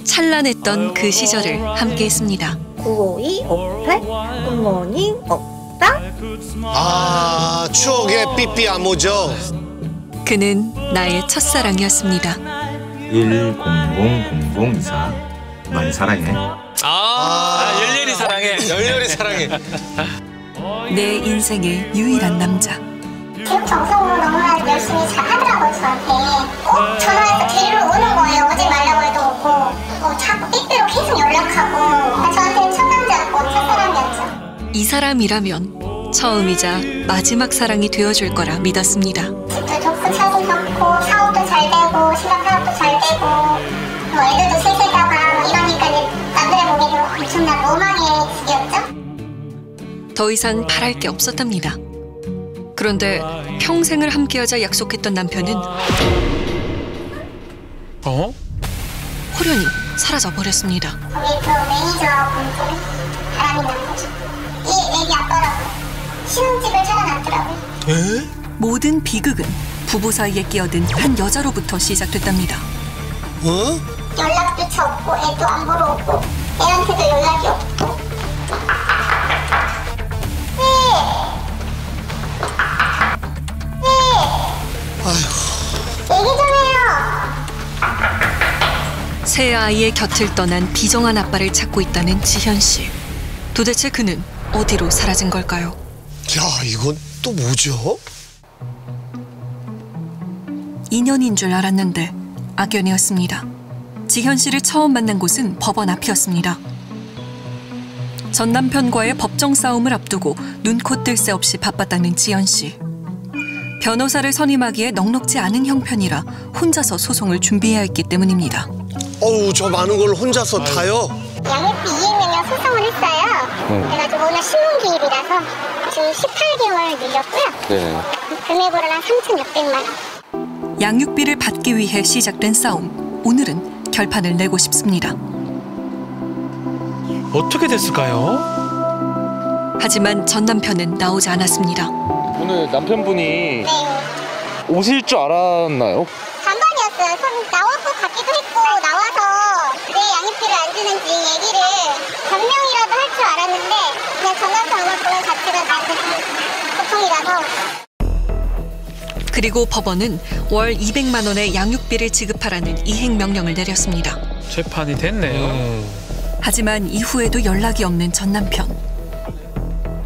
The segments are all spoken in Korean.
찬란했던 그 시절을 함께했습니다. 95258 굿모닝 오빠. 아, 추억의 삐삐 안무죠. 그는 나의 첫사랑이었습니다. 100024 많이 사랑해. 열렬히 사랑해. 열렬히 사랑해. 내 인생의 유일한 남자. 교육 정성으로 너무나 열심히 잘 하더라고요. 저한테 꼭 전화해서 데리러 오는 거예요. 오지 말라고 해도 오고 자꾸 삐삐로 계속 연락하고. 저한테는 첫 남자였고 첫사랑이었죠. 이 사람이라면 처음이자 마지막 사랑이 되어줄 거라 믿었습니다. 집도 좋고 차도 좋고 사업도 잘 되고 신랑 사업도 잘 되고 뭐 애들도 셋에다가 이러니까 남들의 보기에는 엄청난 로망의 집이었죠. 더 이상 바랄 게 없었답니다. 그런데 평생을 함께하자 약속했던 남편은 호련히 사라져버렸습니다. 거기 그 매니저분들이 바람이 난 거죠. 이 애기 아빠라고 신혼집을 차려놨더라고요. 모든 비극은 부부 사이에 끼어든 한 여자로부터 시작됐답니다. 연락조차 없고 애도 안 보러 오고 애한테도 연락이 없고. 얘기 좀 해요. 새 아이의 곁을 떠난 비정한 아빠를 찾고 있다는 지현 씨. 도대체 그는 어디로 사라진 걸까요? 야, 이건 또 뭐죠? 인연인 줄 알았는데 악연이었습니다. 지현 씨를 처음 만난 곳은 법원 앞이었습니다. 전 남편과의 법정 싸움을 앞두고 눈코 뜰 새 없이 바빴다는 지현 씨. 변호사를 선임하기에 넉넉지 않은 형편이라 혼자서 소송을 준비해야 했기 때문입니다. 어우, 저 많은 걸 혼자서 타요? 양육비 이행명령 소송을 했어요. 그래가지고 오늘 신문 기일이라서 지금 18개월 밀렸고요. 금액으로는 한 3,600만 원. 양육비를 받기 위해 시작된 싸움. 오늘은 결판을 내고 싶습니다. 어떻게 됐을까요? 하지만 전 남편은 나오지 않았습니다. 오늘 남편분이 네. 오실 줄 알았나요? 반반이었어요. 나올 것 같기도 했고 나와서 왜 양육비를 안 주는지 얘기를 변명이라도 할 줄 알았는데 그냥 전화서 오늘 보는 자체가 나한테 고통이라서. 그리고 법원은 월 200만 원의 양육비를 지급하라는 이행 명령을 내렸습니다. 재판이 됐네요. 하지만 이후에도 연락이 없는 전 남편.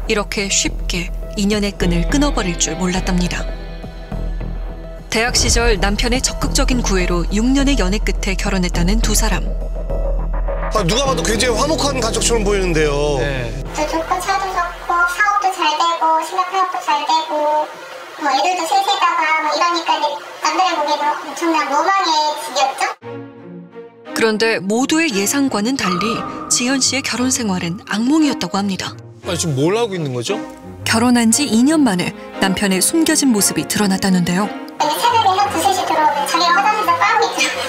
이렇게 쉽게 인연의 끈을 끊어버릴 줄 몰랐답니다. 대학 시절 남편의 적극적인 구애로 6년의 연애 끝에 결혼했다는 두 사람. 아, 누가 봐도 굉장히 화목한 가족처럼 보이는데요. 네. 저 좋고 차도 좋고 사업도 잘 되고 신랑 사업도 잘 되고 뭐 애들도 셋에다가 뭐 이러니까 남들의 보기에도 엄청난 로망의 집이었죠. 그런데 모두의 예상과는 달리 지현 씨의 결혼 생활은 악몽이었다고 합니다. 아니, 지금 뭘 하고 있는 거죠? 결혼한 지 2년 만에 남편의 숨겨진 모습이 드러났다는데요. 새벽에 한 2, 3시 들어오면 자기가 화장실에서 빠고 있더라고요.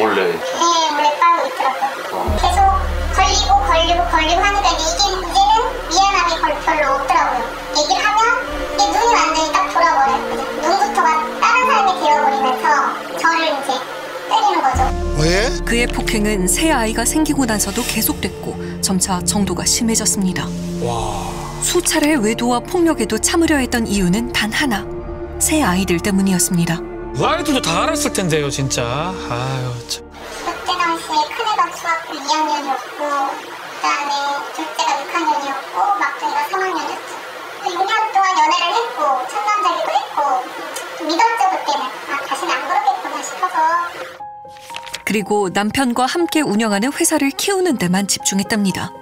원래. 네, 몰래 빠고 있더라고요. 계속 걸리고 하니까 이제는 미안함이 별로 없더라고요. 얘기를 하면 이게 눈이 완전히 딱 돌아버려요. 눈부터가 다른 사람이 되어버리면서 저를 이제 때리는 거죠. 왜? 그의 폭행은 새 아이가 생기고 나서도 계속됐고 점차 정도가 심해졌습니다. 수차례 외도와 폭력에도 참으려 했던 이유는 단 하나. 새 아이들 때문이었습니다. 아이들도 다 알았을 텐데요, 진짜. 아유, 참. 그때 당시에 큰애가 중학교 2학년이었고 그다음에 둘째가 6학년이었고 막둥이가 3학년이었죠. 6년 동안 연애를 했고 첫 남자기도 했고 믿었죠 그때는. 다시는 안 그러겠구나 싶어서. 그리고 남편과 함께 운영하는 회사를 키우는 데만 집중했답니다.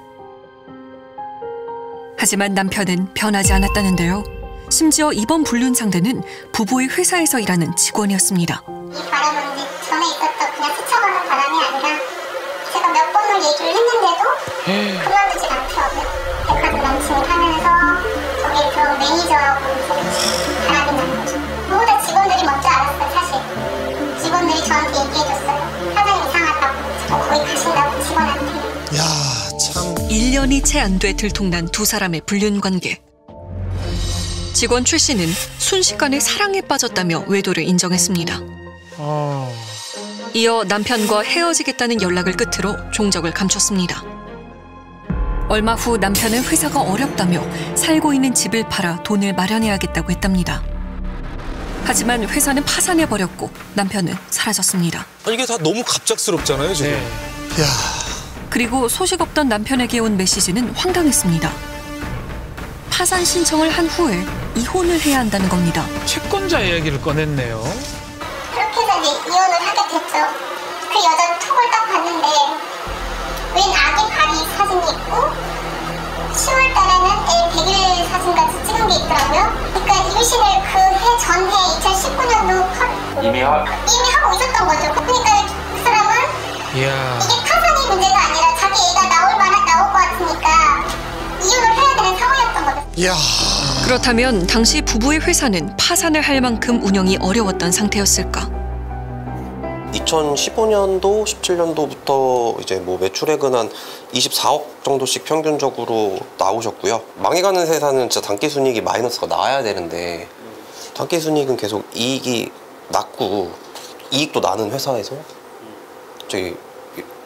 하지만 남편은 변하지 않았다는데요. 심지어 이번 불륜 상대는 부부의 회사에서 일하는 직원이었습니다. 이 바람은 이제 전에 있었던 그냥 스쳐가는 바람이 아니라 제가 몇 번을 얘기를 했는데도 그만두지 않더라고요. 백화점 런칭을 하면서 거기에 들어온 매니저하고 이제 바람이 난 거죠. 모든 직원들이 먼저 알았어요. 사실 직원들이 저한테 얘기해줬어요. 사장님 이상하다고 거기 가신다고 직원한테. 야, 참. 1년이 채 안 돼 들통난 두 사람의 불륜 관계. 직원 최 씨는 순식간에 사랑에 빠졌다며 외도를 인정했습니다. 이어 남편과 헤어지겠다는 연락을 끝으로 종적을 감췄습니다. 얼마 후 남편은 회사가 어렵다며 살고 있는 집을 팔아 돈을 마련해야겠다고 했답니다. 하지만 회사는 파산해버렸고 남편은 사라졌습니다. 이게 다 너무 갑작스럽잖아요, 지금. 네. 야. 그리고 소식 없던 남편에게 온 메시지는 황당했습니다. 파산 신청을 한 후에 이혼을 해야 한다는 겁니다. 채권자 이야기를 꺼냈네요. 그렇게 해서 이제 이혼을 하게 됐죠. 그 여자 톡을 딱 봤는데 웬 아기 발이 사진이 있고 10월 달에는 애 100일 사진까지 찍은 게 있더라고요. 그러니까 임신을 그 해 전해 2019년도 이미 하고 있었던 거죠. 그러니까 그 사람은 이야. 이게 파산이 문제가 아니라 자기 애가 나올 것 같으니까 이혼을 해야 되는 상황이었던 거죠. 이야. 그렇다면 당시 부부의 회사는 파산을 할 만큼 운영이 어려웠던 상태였을까? 2015년도, 17년도부터 이제 뭐 매출액은 한 24억 정도씩 평균적으로 나오셨고요. 망해가는 회사는 진짜 단기순이익이 마이너스가 나와야 되는데 단기순이익은 계속 이익이 낮고 이익도 나는 회사에서 갑자기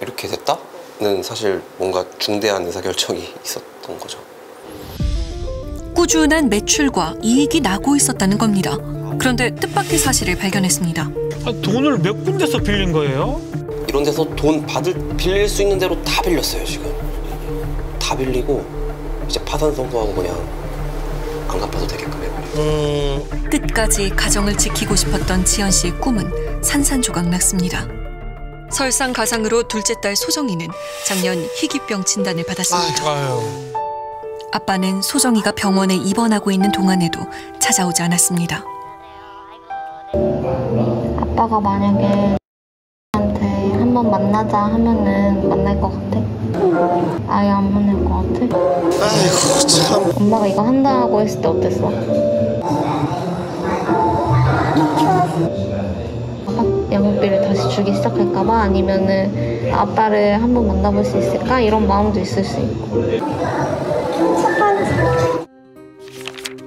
이렇게 됐다는 사실 뭔가 중대한 의사결정이 있었던 거죠. 꾸준한 매출과 이익이 나고 있었다는 겁니다. 그런데 뜻밖의 사실을 발견했습니다. 돈을 몇 군데서 빌린 거예요? 이런 데서 돈 빌릴 수 있는 대로 다 빌렸어요, 지금. 다 빌리고 이제 파산 선고하고 그냥 안 갚아도 되게끔 해버려요. 끝까지 가정을 지키고 싶었던 지연 씨의 꿈은 산산조각 났습니다. 설상가상으로 둘째 딸 소정이는 작년 희귀병 진단을 받았습니다. 아유. 아빠는 소정이가 병원에 입원하고 있는 동안에도 찾아오지 않았습니다. 아빠가 만약에 나한테 한번 만나자 하면은 만날 것 같아? 아예 안 만날 것 같아? 아이고, 참. 엄마가 이거 한다고 했을 때 어땠어? 양육비를 다시 주기 시작할까 봐? 아니면은 아빠를 한번 만나볼 수 있을까? 이런 마음도 있을 수 있고.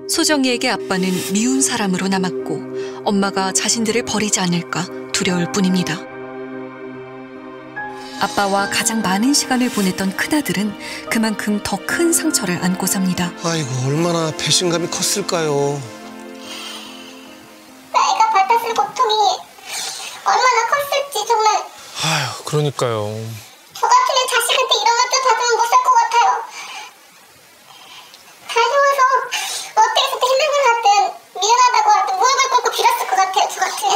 소정이에게 아빠는 미운 사람으로 남았고 엄마가 자신들을 버리지 않을까 두려울 뿐입니다. 아빠와 가장 많은 시간을 보냈던 큰아들은 그만큼 더 큰 상처를 안고 삽니다. 아이고, 얼마나 배신감이 컸을까요. 애가 받았을 고통이 얼마나 컸을지 정말. 아휴, 그러니까요. 저 같으면 자식한테 이런 것도 받으면 못 살 것 같아요. 다녀와서 어떻게 해서 힘든 걸 하든 미안하다고 하든 무릎을 꿇고 빌었을 것 같아요, 저 같으면.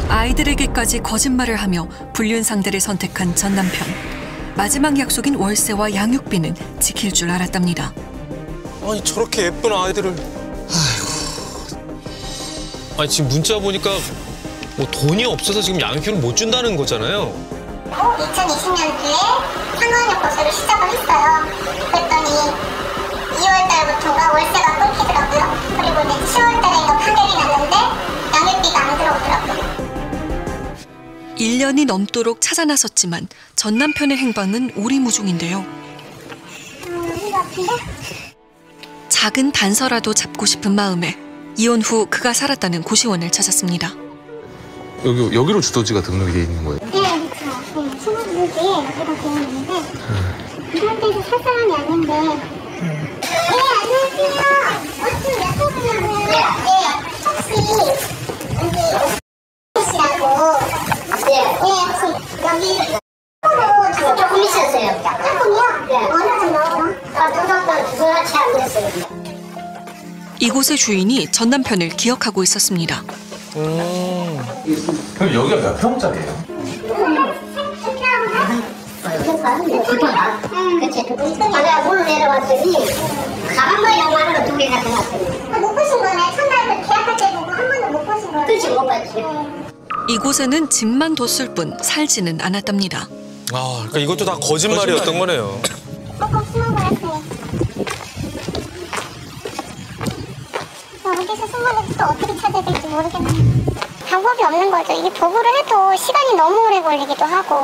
아이들에게까지 거짓말을 하며 불륜 상대를 선택한 전 남편. 마지막 약속인 월세와 양육비는 지킬 줄 알았답니다. 아니, 저렇게 예쁜 아이들을. 아니 지금 문자 보니까 뭐 돈이 없어서 지금 양육비를 못 준다는 거잖아요. 2020년도에 상환역 거소를 시작을 했어요. 그랬더니 2월 달부터가 월세가 끊기더라고요. 그리고 이제 10월 달에 판결이 났는데 양육비가 안 들어오더라고요. 1년이 넘도록 찾아 나섰지만 전 남편의 행방은 오리무중인데요. 작은 단서라도 잡고 싶은 마음에 이혼 후 그가 살았다는 고시원을 찾았습니다. 여기로 주소지가 등록이 돼 있는 거예요? 네, 그렇죠. 신혼부부에 여기가 되어 있는데 이 상태에서 살 사람이 아닌데. 네, 안녕하세요. 어떻게 몇 분이냐고요? 네, 혹시 씨라고. 네, 혹시 여기 조금 있으세요. 조금이요? 네. 어느 정도? 두 손을 채 안 됐어요. 이곳의 주인이 전 남편을 기억하고 있었습니다. 그럼 여기가 몇 평짜리예요? 그치. 내가 물을 내려왔더니 가방만 요만한 거 2개 갖다 놨더니 못 보신 거네. 첫날 계약할 때 보고 한 번도 못 보신 거네. 그치, 못 봤지. 이곳에는 집만 뒀을 뿐 살지는 않았답니다. 아, 그러니까 이것도 다 거짓말이었던 거네요. 조금 숨어버렸어요. 어디서 숨어는지 또 어떻게 찾아야 될지 모르겠네요. 방법이 없는 거죠. 이게 보고를 해도 시간이 너무 오래 걸리기도 하고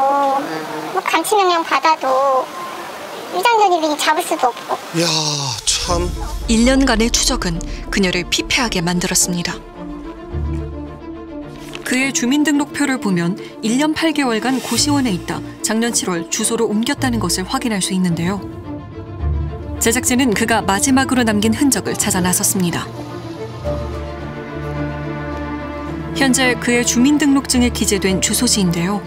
뭐 감치명령 받아도 위장전입이 잡을 수도 없고. 이야, 참. 참. 1년간의 추적은 그녀를 피폐하게 만들었습니다. 그의 주민등록표를 보면 1년 8개월간 고시원에 있다 작년 7월 주소로 옮겼다는 것을 확인할 수 있는데요. 제작진은 그가 마지막으로 남긴 흔적을 찾아 나섰습니다. 현재 그의 주민등록증에 기재된 주소지인데요.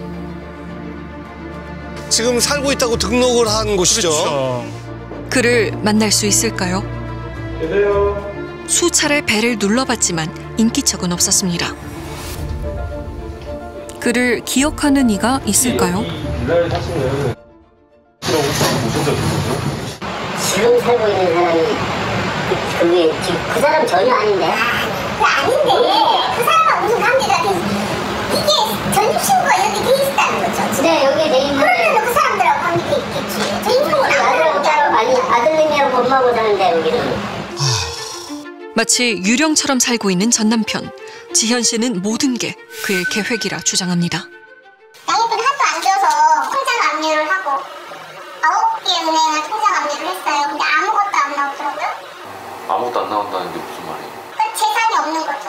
지금 살고 있다고 등록을 한 곳이죠. 그렇죠. 그를 만날 수 있을까요? 수차례 배를 눌러봤지만 인기척은 없었습니다. 그를 기억하는 이가 있을까요? 지금 살고 있는 사람이 그게 지금 그 사람 전혀 아닌데? 아닌데 그 사람과 무슨 관계가 돼? 이게 전입신고가 여기 돼 있다는 거죠. 네, 여기에 돼 있는데. 그러면 그 사람들하고 관계가 있겠지. 전입신고는 아들하고 따로 아니 아들내미하고 엄마하고 사는데 여기는. 마치 유령처럼 살고 있는 전 남편. 지현 씨는 모든 게 그의 계획이라 주장합니다. 양육비를 하도 안 줘서 통장 압류를 하고 9개 은행을 통장 압류를 했어요. 근데 아무것도 안 나오더라고요. 아무것도 안 나온다는 게 무슨 말이에요? 그러니까 재산이 없는 거죠.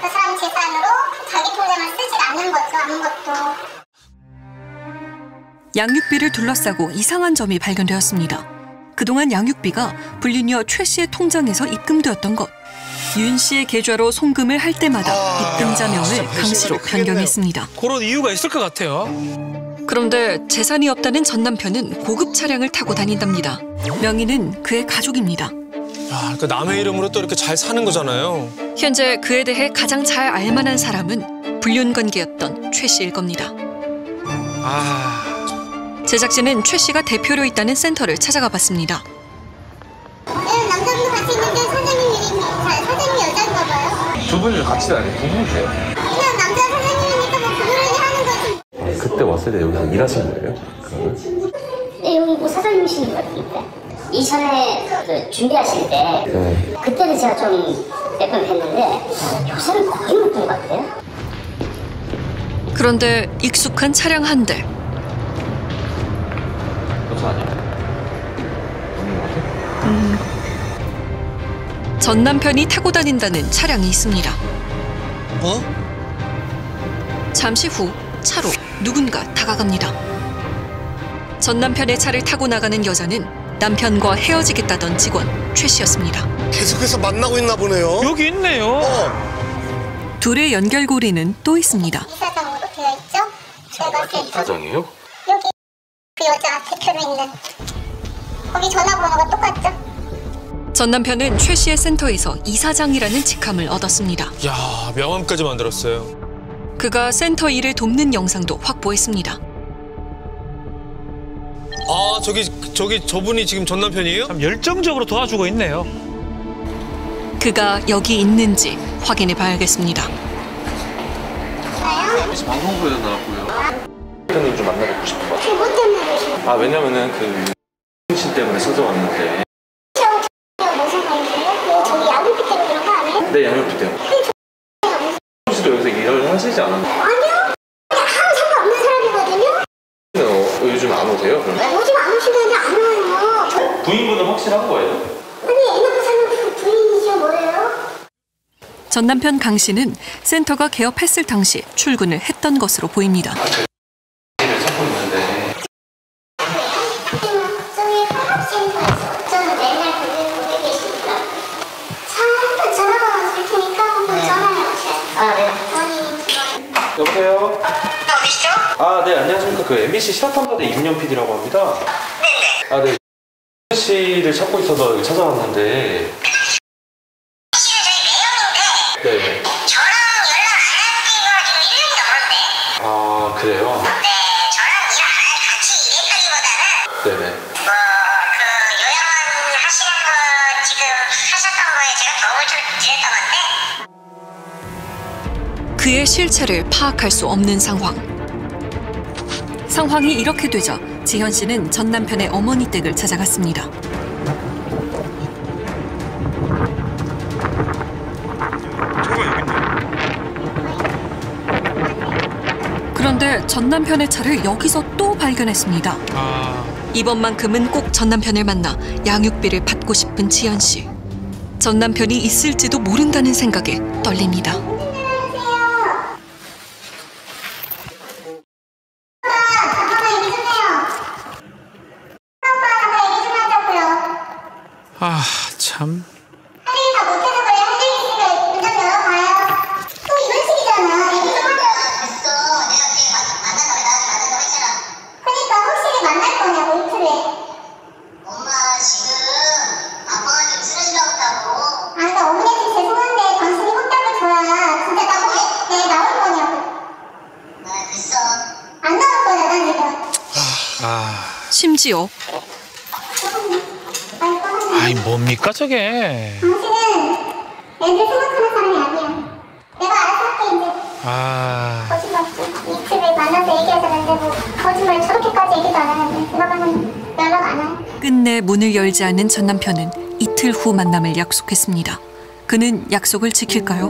그 사람 재산으로 자기 통장을 쓰질 않는 거죠. 아무것도. 양육비를 둘러싸고 이상한 점이 발견되었습니다. 그동안 양육비가 불륜녀 최 씨의 통장에서 입금되었던 것. 윤 씨의 계좌로 송금을 할 때마다 입금자명을 강 씨로 변경했습니다. 그런 이유가 있을 것 같아요. 그런데 재산이 없다는 전 남편은 고급 차량을 타고 다닌답니다. 명의는 그의 가족입니다. 야, 그 남의 이름으로 또 이렇게 잘 사는 거잖아요. 현재 그에 대해 가장 잘 알만한 사람은 불륜 관계였던 최 씨일 겁니다. 제작진은 최 씨가 대표로 있다는 센터를 찾아가 봤습니다. 남자분도 같이 있는데 사장님 이름이 사장님이 여자인가 봐요. 두 분이 같이 다니는 부부세요? 그냥 남자 사장님이니까 뭐 부부를 하는 거지. 그때 왔을 때 여기서 일하신 거예요? 그러면? 네, 여기 뭐 사장님이신 것 같은데. 이전에 그 준비하실 때 그때는 제가 좀 몇 번 뵀는데 요새는 거의 못 본 것 같아요. 그런데 익숙한 차량 한 대. 그렇죠, 아니에요? 전 남편이 타고 다닌다는 차량이 있습니다. 잠시 후 차로 누군가 다가갑니다. 전 남편의 차를 타고 나가는 여자는 남편과 헤어지겠다던 직원 최 씨였습니다. 계속해서 만나고 있나 보네요. 여기 있네요. 둘의 연결고리는 또 있습니다. 이사장으로 되어 있죠? 제가 이사장이에요? 여기 그 여자 대표로 있는 거기 전화번호가 똑같죠? 전 남편은 최 씨의 센터에서 이사장이라는 직함을 얻었습니다. 야, 명함까지 만들었어요. 그가 센터 일을 돕는 영상도 확보했습니다. 아, 저분이 지금 전 남편이에요? 참 열정적으로 도와주고 있네요. 그가 여기 있는지 확인해 봐야겠습니다. 방송국에서 나왔고요. 팬을 좀 만나뵙고 싶은 것 같아요. 뭐 때문에 그러시나요? 왜냐면은 그 신 때문에 찾아왔는데. 무슨 말이세요? 저기 양육비 때문에 그런 거 아니에요? 네, 양육비 때문에. 씨도 여기서 일을 하시지 않았나요? 아니요. 그냥 아무 상관없는 사람이거든요. 요즘 안 오세요? 그럼? 요즘 안 오시는데 안 와요. 부인분은 확실한 거예요? 아니 애 낳고 사는데 그 부인이죠 뭐예요? 전 남편 강 씨는 센터가 개업했을 당시 출근을 했던 것으로 보입니다. 일을 찾고 있는데. 저기 한학센터에서 저는 맨날 그게 계시니까 잠깐 전화번호 줄 테니까 한번 전화해 보세요. 네. 본인이 여보세요? 어디시죠? 네, 안녕하십니까. 그 MBC 실화탐사대 임현 PD라고 합니다. 네네. 네. 씨를 찾고 있어서 여기 찾아왔는데. 네네. 저랑 연락 안 한 지가 지금 1년이 넘었는데. 그래요? 네, 저랑 일 안 같이 일했다기보다는 네네. 그 요양원 하시는 거 지금 하셨던 거에 제가 도움을 좀 드렸던 건데. 그의 실체를 파악할 수 없는 상황. 상황이 이렇게 되자 지현 씨는 전 남편의 어머니 댁을 찾아갔습니다. 그런데 전 남편의 차를 여기서 또 발견했습니다. 이번만큼은 꼭 전 남편을 만나 양육비를 받고 싶은 지연 씨. 전 남편이 있을지도 모른다는 생각에 떨립니다. 아, 참. 심지어 아이, 뭡니까 저게. 당신은 애들 생각하는 사람이 아니야. 내가 알아서 할게 이제. 아, 거짓말. 이틀에 만나서 얘기하자는데 뭐 거짓말 저렇게까지 얘기도 안 하는데 들어가면 연락 안 와요. 끝내 문을 열지 않는 전 남편은 이틀 후 만남을 약속했습니다. 그는 약속을 지킬까요?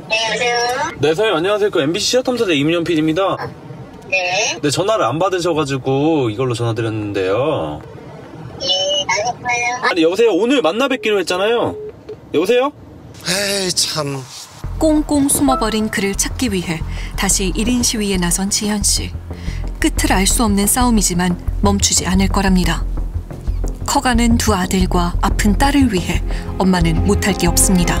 네, 여보세요? 네, 선생님 안녕하세요. 그 MBC 시사탐사대 임윤 PD입니다. 네. 네, 전화를 안 받으셔가지고 이걸로 전화드렸는데요. 예, 알겠어요. 아니, 여보세요? 오늘 만나 뵙기로 했잖아요. 여보세요? 에이 참. 꽁꽁 숨어버린 그를 찾기 위해 다시 1인 시위에 나선 지현 씨. 끝을 알 수 없는 싸움이지만 멈추지 않을 거랍니다. 커가는 두 아들과 아픈 딸을 위해 엄마는 못할 게 없습니다.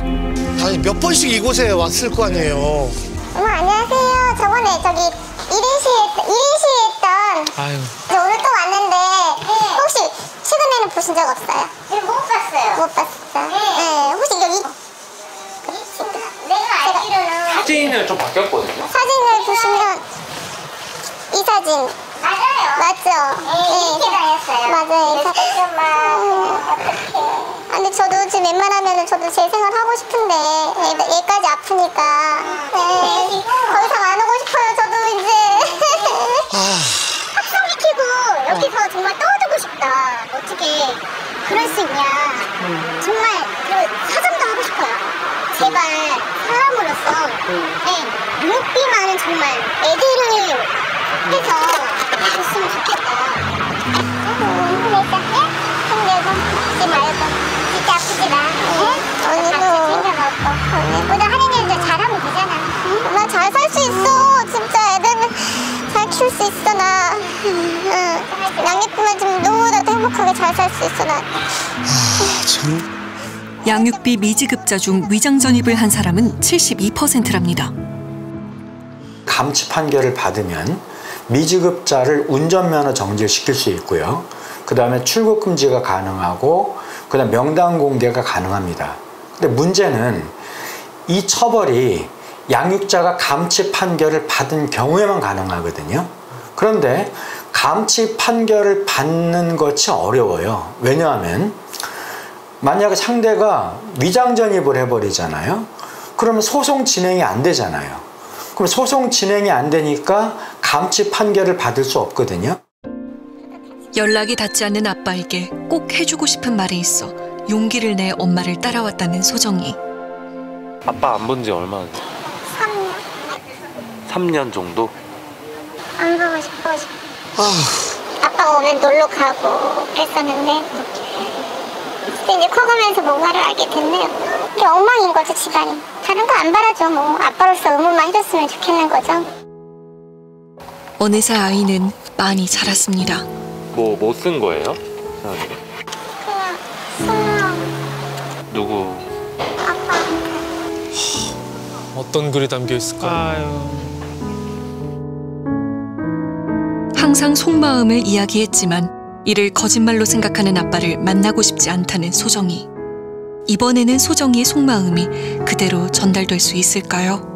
아니 몇 번씩 이곳에 왔을 거 아니에요. 어머, 안녕하세요. 저번에 저기 1인 시위했던 아유. 오늘 또 왔는데 혹시 최근에는 보신 적 없어요? 네, 못 봤어요. 못 봤어요. 네, 혹시 여기 내가 알기로는 사진을 좀 바뀌었거든요. 사진을 보시면 이 사진 맞아요. 맞죠? 네, 이렇게 다녔어요. 맞아요. 근데 저도 지금 웬만하면 저도 제 생활 하고 싶은데 얘까지 아프니까 네, 더 이상 안 오고 싶어요. 저도 이제 합성시키고 여기서 정말 떠들고 싶다. 어떻게 그럴 수 있냐. 정말 사정도 하고 싶어요. 제발 사람으로서 네, 눈빛만은 정말 애들을 해서 줬으면 좋겠다. 힘내자. 힘내고 먹지 말고 진짜 아프지 마. 언니도 언니보다 하는 일도 잘하면 되잖아. 나 잘 살 수 있어. 진짜 애들은 잘 키울 수 있어 나. 양육비만 좀 너무나도 행복하게 잘 살 수 있어 나. 양육비 미지급자 중 위장 전입을 한 사람은 72%랍니다. 감치 판결을 받으면 미지급자를 운전면허 정지를 시킬 수 있고요. 그 다음에 출국 금지가 가능하고 그 다음 명단 공개가 가능합니다. 근데 문제는 이 처벌이 양육자가 감치 판결을 받은 경우에만 가능하거든요. 그런데 감치 판결을 받는 것이 어려워요. 왜냐하면 만약에 상대가 위장 전입을 해버리잖아요. 그러면 소송 진행이 안 되잖아요. 그럼 소송 진행이 안 되니까 감치 판결을 받을 수 없거든요. 연락이 닿지 않는 아빠에게 꼭 해주고 싶은 말이 있어 용기를 내 엄마를 따라왔다는 소정이. 아빠 안 본 지 얼마나 됐어요? 3년 정도? 안 가고 싶어. 아빠가 오면 놀러 가고 그랬었는데 이제 커가면서 뭔가를 알게 됐네요. 이게 엉망인 거죠, 집안이. 다른 거 안 바라죠. 뭐 아빠로서 의무만 해줬으면 좋겠는 거죠. 어느새 아이는 많이 자랐습니다. 뭐 쓴 거예요? 그냥 승우 누구? 아빠한테. 어떤 글이 담겨 있을까? 아유. 항상 속마음을 이야기했지만 이를 거짓말로 생각하는 아빠를 만나고 싶지 않다는 소정이. 이번에는 소정이의 속마음이 그대로 전달될 수 있을까요?